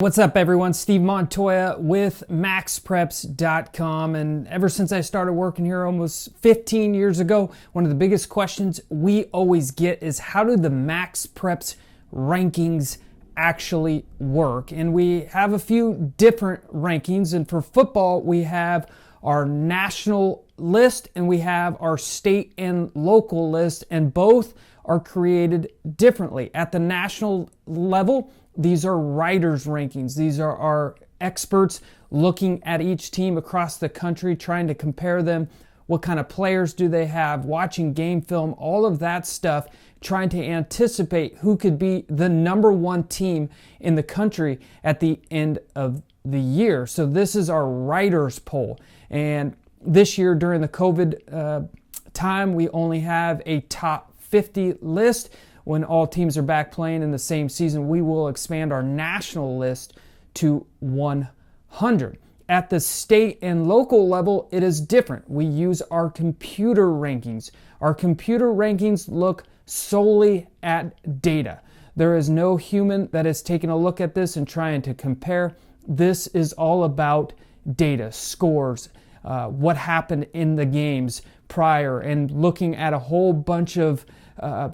What's up, everyone? Steve Montoya with MaxPreps.com. And ever since I started working here almost 15 years ago, one of the biggest questions we always get is how do the MaxPreps rankings actually work? And we have a few different rankings. And for football, we have our national list and we have our state and local list, and both are created differently. At the national level, these are writers' rankings. These are our experts looking at each team across the country, trying to compare them. What kind of players do they have? Watching game film, all of that stuff, trying to anticipate who could be the number one team in the country at the end of the year. So this is our writers' poll. And this year during the COVID time, we only have a top 50 list. When all teams are back playing in the same season, we will expand our national list to 100. At the state and local level, it is different. We use our computer rankings. Our computer rankings look solely at data. There is no human that is taking a look at this and trying to compare. This is all about data, scores, what happened in the games prior, and looking at a whole bunch of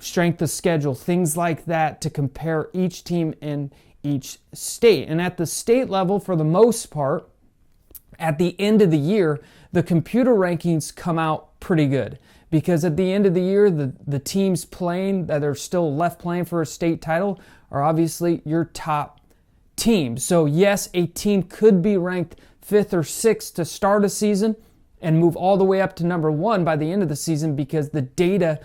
strength of schedule, things like that, to compare each team in each state. And at the state level, for the most part, at the end of the year, the computer rankings come out pretty good, because at the end of the year, the teams playing that are still left playing for a state title are obviously your top team. So yes, a team could be ranked 5th or 6th to start a season and move all the way up to number 1 by the end of the season, because the data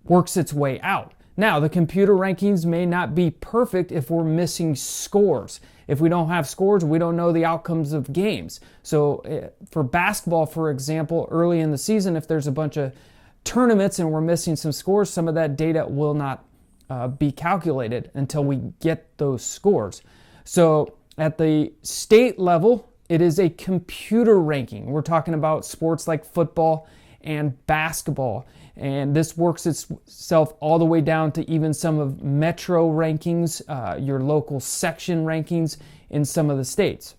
works its way out. Now, the computer rankings may not be perfect if we're missing scores. If we don't have scores, we don't know the outcomes of games. So for basketball, for example, early in the season, if there's a bunch of tournaments and we're missing some scores, some of that data will not be calculated until we get those scores. So at the state level, it is a computer ranking. We're talking about sports like football and basketball. And this works itself all the way down to even some of metro rankings, your local section rankings in some of the states.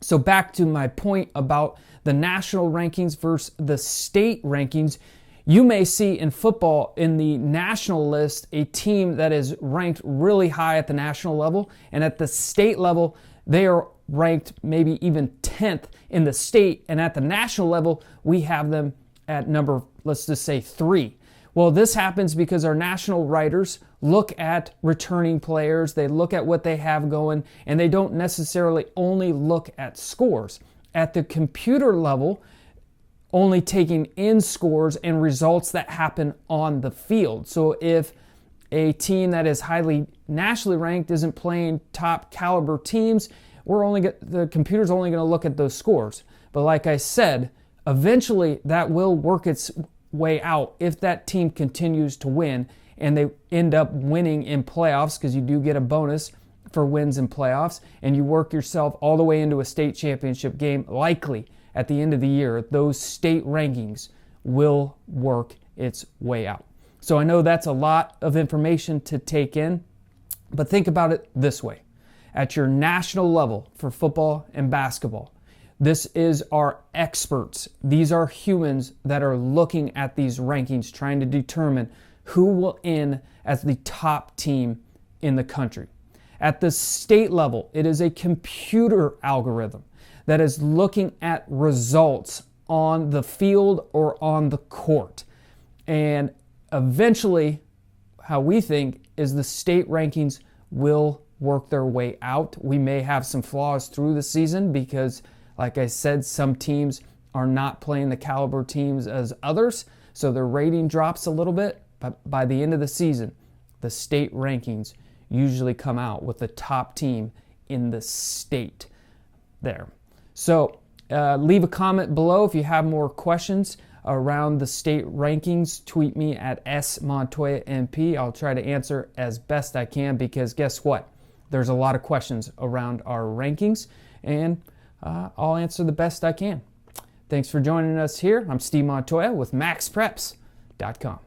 So back to my point about the national rankings versus the state rankings, you may see in football in the national list a team that is ranked really high at the national level, and at the state level, they are ranked maybe even 10th in the state, and at the national level, we have them at number, let's just say 3. Well, this happens because our national writers look at returning players, they look at what they have going, and they don't necessarily only look at scores. At the computer level, only taking in scores and results that happen on the field. So if a team that is highly nationally ranked isn't playing top caliber teams, the computer's only going to look at those scores. But like I said, eventually that will work its way out if that team continues to win and they end up winning in playoffs, because you do get a bonus for wins in playoffs, and you work yourself all the way into a state championship game. Likely at the end of the year, those state rankings will work its way out. So I know that's a lot of information to take in, but think about it this way. At your national level for football and basketball, this is our experts. These are humans that are looking at these rankings, trying to determine who will end as the top team in the country. At the state level, it is a computer algorithm that is looking at results on the field or on the court. And eventually, how we think is the state rankings will work their way out. We may have some flaws through the season because, like I said, some teams are not playing the caliber teams as others, so their rating drops a little bit. But by the end of the season, the state rankings usually come out with the top team in the state there. So leave a comment below if you have more questions around the state rankings. Tweet me at @SMontoyaMP. I'll try to answer as best I can, because guess what? There's a lot of questions around our rankings, and I'll answer the best I can. Thanks for joining us here. I'm Steve Montoya with MaxPreps.com.